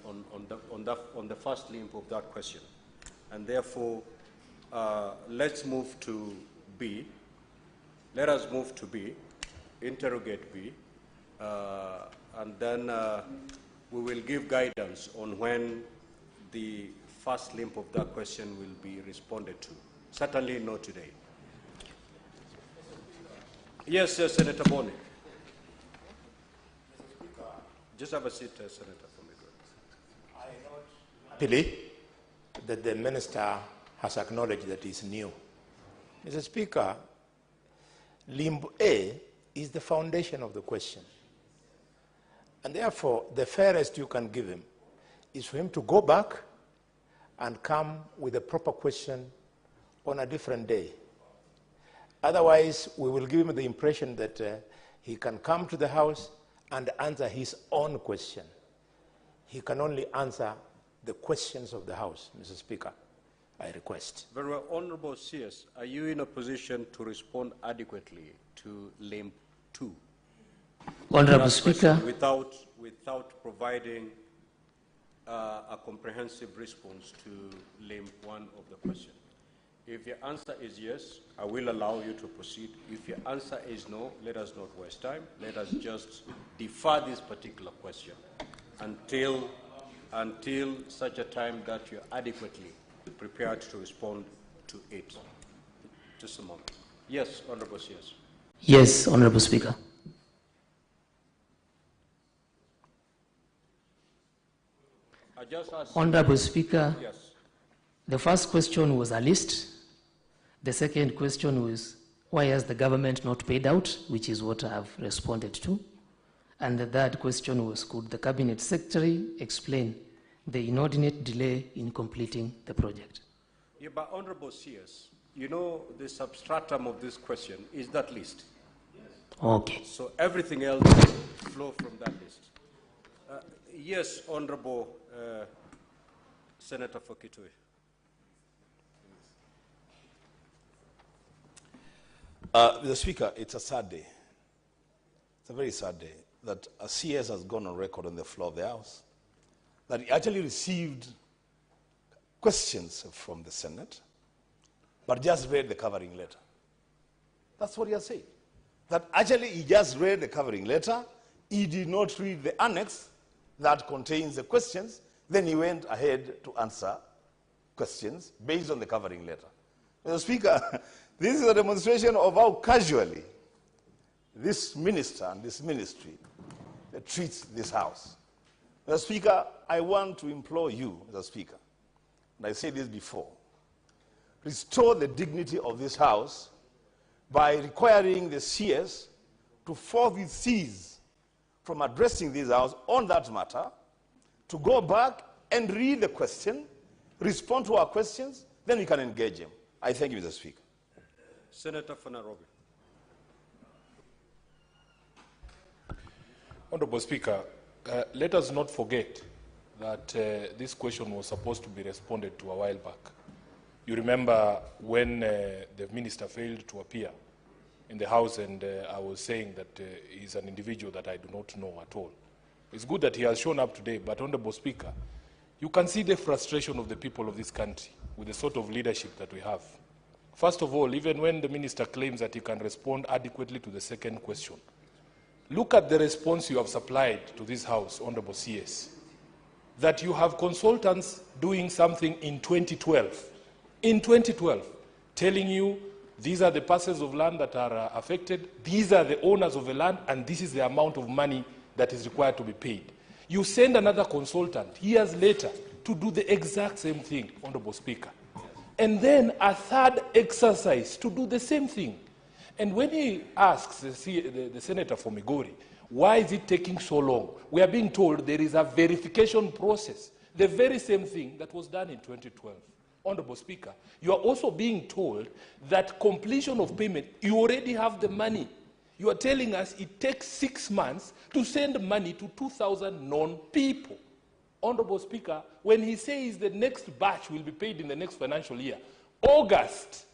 on the first limb of that question. And therefore, let's move to B. Let us move to B, interrogate B, and then we will give guidance on when the first limb of that question will be responded to. Certainly not today. Yes, Senator Boni. Just have a seat, Senator, for me. I note happily that the minister has acknowledged that he's new. Mr. Speaker, limb A is the foundation of the question. And therefore, the fairest you can give him is for him to go back and come with a proper question on a different day. Otherwise, we will give him the impression that he can come to the House and answer his own question. He can only answer the questions of the House, Mr. Speaker, I request. Very well. Honorable CS, are you in a position to respond adequately to limb 2? Honorable Speaker. Without providing a comprehensive response to limb 1 of the question. If your answer is yes, I will allow you to proceed. If your answer is no, let us not waste time. Let us just defer this particular question until such a time that you're adequately prepared to respond to it. Just a moment. Yes, Honorable CS. Yes, Honorable Speaker. I just asked. Honorable Speaker, yes. The first question was a list. The second question was, why has the government not paid out, which is what I have responded to. And the third question was, could the Cabinet Secretary explain the inordinate delay in completing the project? Yeah, but Honorable CS, you know the substratum of this question is that list. Yes. Okay. So everything else flow from that list. Yes, Honorable Senator Fokitui. Mr. Speaker, it's a sad day. It's a very sad day that a CS has gone on record on the floor of the House that he actually received questions from the Senate, but just read the covering letter. That's what he has said. That actually he just read the covering letter, he did not read the annex that contains the questions, then he went ahead to answer questions based on the covering letter. Mr. Speaker, this is a demonstration of how casually this minister and this ministry treats this House. Mr. Speaker, I want to implore you, Mr. Speaker, and I said this before, restore the dignity of this House by requiring the CS to forthwith cease from addressing this House on that matter, to go back and read the question, respond to our questions, then we can engage him. I thank you, Mr. Speaker. Senator Fanarobi. Honorable Speaker, let us not forget that this question was supposed to be responded to a while back. You remember when the minister failed to appear in the House, and I was saying that he's an individual that I do not know at all. It's good that he has shown up today, but Honorable Speaker, you can see the frustration of the people of this country with the sort of leadership that we have. First of all, even when the minister claims that he can respond adequately to the second question, look at the response you have supplied to this House, Honorable CS, that you have consultants doing something in 2012. In 2012, telling you these are the parcels of land that are affected, these are the owners of the land, and this is the amount of money that is required to be paid. You send another consultant years later to do the exact same thing, Honorable Speaker. And then a third exercise to do the same thing. And when he asks the Senator for Migori, why is it taking so long? We are being told there is a verification process. The very same thing that was done in 2012. Honorable Speaker, you are also being told that completion of payment, you already have the money. You are telling us it takes 6 months to send money to 2,000 non-people. Honorable Speaker, when he says the next batch will be paid in the next financial year, August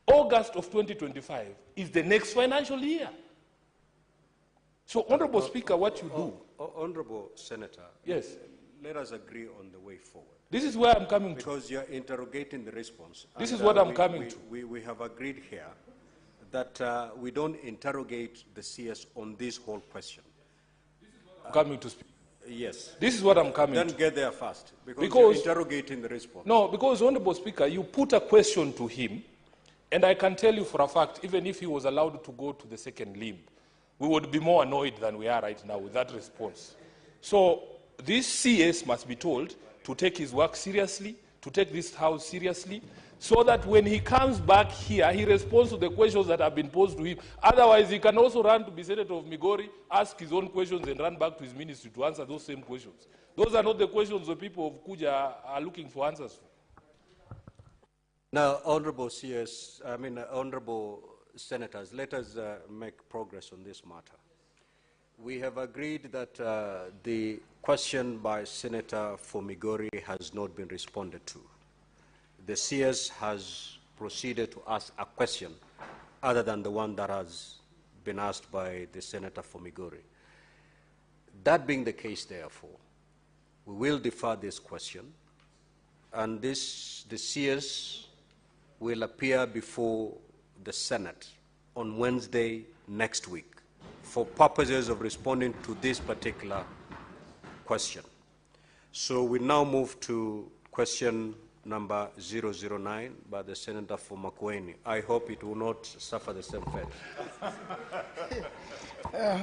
of 2025 is the next financial year. So, Honorable Speaker, what you do... Honorable Senator, yes, let us agree on the way forward. This is where I'm coming to. Because you're interrogating the response. This and, is what I'm coming to. We have agreed here that we don't interrogate the CS on this whole question. I'm coming to speak. Yes. This is what I'm coming to. Then get there fast, because you're interrogating the response. No, because, Honorable Speaker, you put a question to him, and I can tell you for a fact, even if he was allowed to go to the second limb, we would be more annoyed than we are right now with that response. So this CS must be told to take his work seriously, to take this House seriously, so that when he comes back here, he responds to the questions that have been posed to him. Otherwise, he can also run to be Senator of Migori, ask his own questions, and run back to his ministry to answer those same questions. Those are not the questions the people of Kuja are looking for answers for. Now, Honorable Senators, let us make progress on this matter. We have agreed that the question by Senator for Migori has not been responded to. The CS has proceeded to ask a question other than the one that has been asked by the Senator for Migori. That being the case, therefore, we will defer this question, and the CS will appear before the Senate on Wednesday next week for purposes of responding to this particular question. So we now move to question number 009 by the Senator for Makueni. I hope it will not suffer the same fate.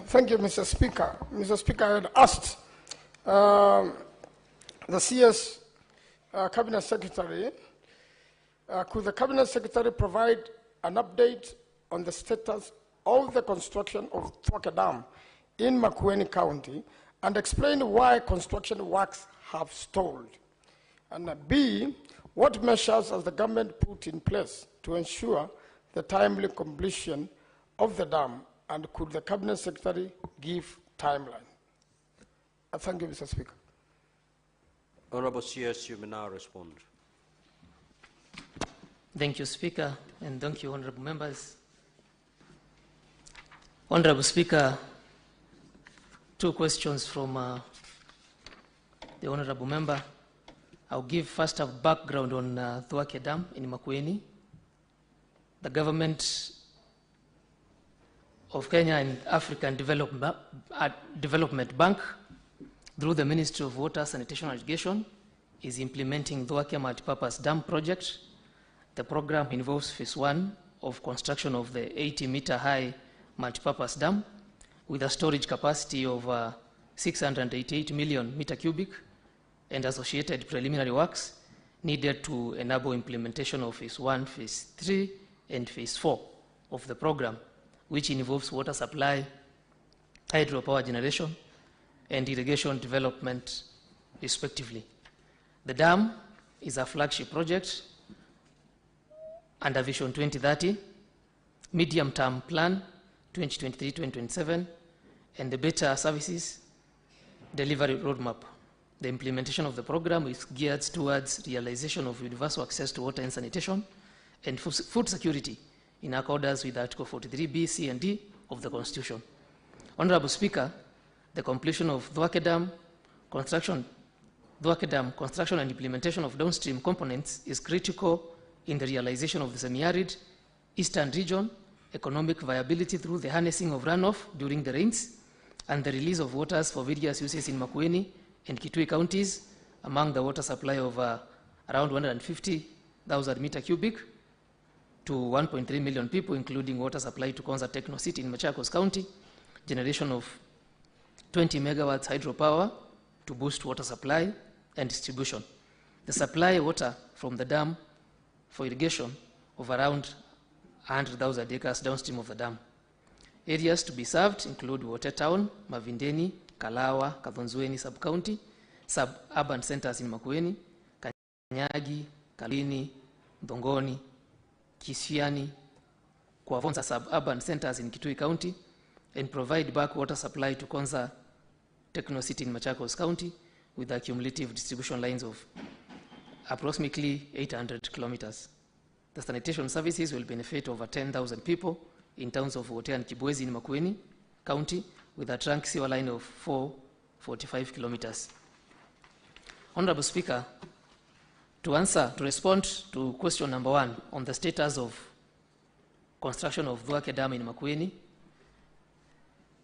Thank you, Mr. Speaker. Mr. Speaker, I had asked the CS Cabinet Secretary, could the Cabinet Secretary provide an update on the status of the construction of Thwake Dam in Makueni County and explain why construction works have stalled? And B, what measures has the government put in place to ensure the timely completion of the dam, and could the Cabinet Secretary give timeline? Thank you, Mr. Speaker. Honorable CS, you may now respond. Thank you, Speaker, and thank you, honorable members. Honorable Speaker, two questions from the honorable member. I'll give first a background on Thwake Dam in Makueni. The government of Kenya and African Development Bank, through the Ministry of Water, Sanitation and Irrigation, is implementing Thwake Multipurpose Dam project. The program involves phase 1 of construction of the 80-meter high multipurpose dam with a storage capacity of 688 million meter cubic and associated preliminary works needed to enable implementation of phase 1, phase 3, and phase 4 of the program, which involves water supply, hydropower generation, and irrigation development, respectively. The dam is a flagship project under Vision 2030, medium-term plan 2023-2027, and the better services delivery roadmap. The implementation of the program is geared towards realization of universal access to water and sanitation and food security in accordance with Article 43B, C, and D of the Constitution. Honorable Speaker, the completion of Thwake Dam construction and implementation of downstream components is critical in the realization of the semi-arid eastern region, economic viability through the harnessing of runoff during the rains, and the release of waters for various uses in Makueni and Kitui counties, among the water supply of around 150,000 meter cubic to 1.3 million people, including water supply to Konza Techno City in Machakos County, generation of 20 megawatts hydropower to boost water supply and distribution. The supply water from the dam for irrigation of around 100,000 acres downstream of the dam. Areas to be served include Wote Town, Mavindeni, Kalawa, Kathonzweni sub-county, sub-urban centers in Makueni, Kanyagi, Kalini, Dongoni, Kisiani, Kwavonza sub-urban centers in Kitui County, and provide back water supply to Konza Techno City in Machakos County with a cumulative distribution lines of approximately 800 kilometers. The sanitation services will benefit over 10,000 people in towns of Wote and Kibwezi in Makueni County with a trunk sewer line of 445 kilometers. Honorable Speaker, to respond to question number 1 on the status of construction of Thwake Dam in Makueni,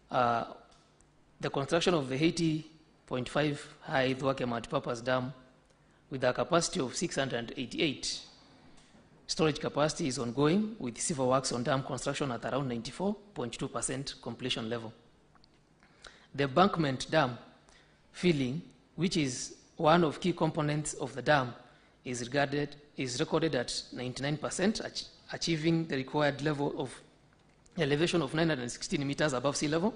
the construction of the 80.5 high Thwake multipurpose dam with a capacity of 688 storage capacity is ongoing, with civil works on dam construction at around 94.2% completion level. The embankment dam filling, which is one of key components of the dam, is recorded at 99%, achieving the required level of elevation of 916 meters above sea level.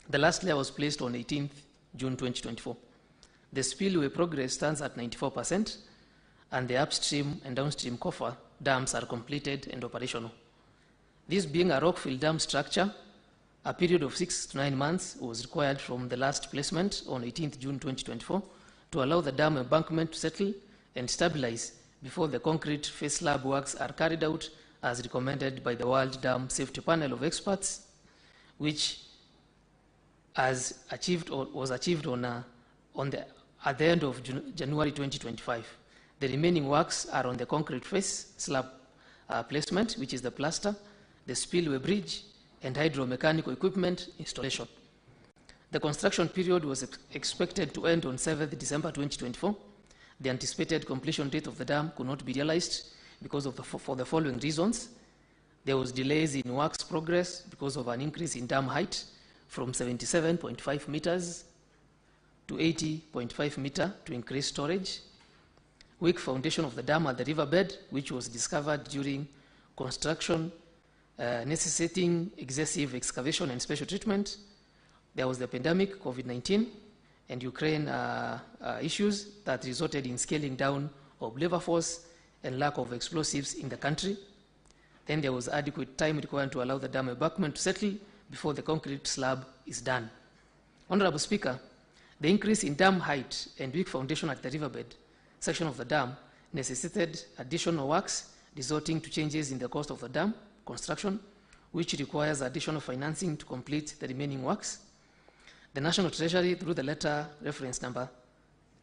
The last layer was placed on 18th June 2024. The spillway progress stands at 94%, and the upstream and downstream coffer dams are completed and operational. This being a rock-filled dam structure, a period of 6 to 9 months was required from the last placement on 18th June 2024 to allow the dam embankment to settle and stabilize before the concrete face slab works are carried out as recommended by the World Dam Safety Panel of Experts, which was achieved at the end of January 2025. The remaining works are on the concrete face slab placement, which is the plaster, the spillway bridge, and hydromechanical equipment installation. The construction period was expected to end on 7th December 2024. The anticipated completion date of the dam could not be realized because of for the following reasons. There was delays in works progress because of an increase in dam height from 77.5 meters to 80.5 meters to increase storage. Weak foundation of the dam at the riverbed, which was discovered during construction, necessitating excessive excavation and special treatment. There was the pandemic, COVID-19, and Ukraine issues that resulted in scaling down of labor force and lack of explosives in the country. Then there was adequate time required to allow the dam embankment to settle before the concrete slab is done. Honorable Speaker, the increase in dam height and weak foundation at the riverbed section of the dam necessitated additional works, resulting to changes in the cost of the dam construction, which requires additional financing to complete the remaining works. The National Treasury, through the letter reference number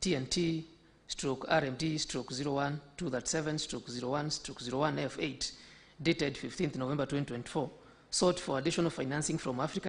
TNT/RMD/01-237/01/01F8, dated 15th November 2024, sought for additional financing from Africa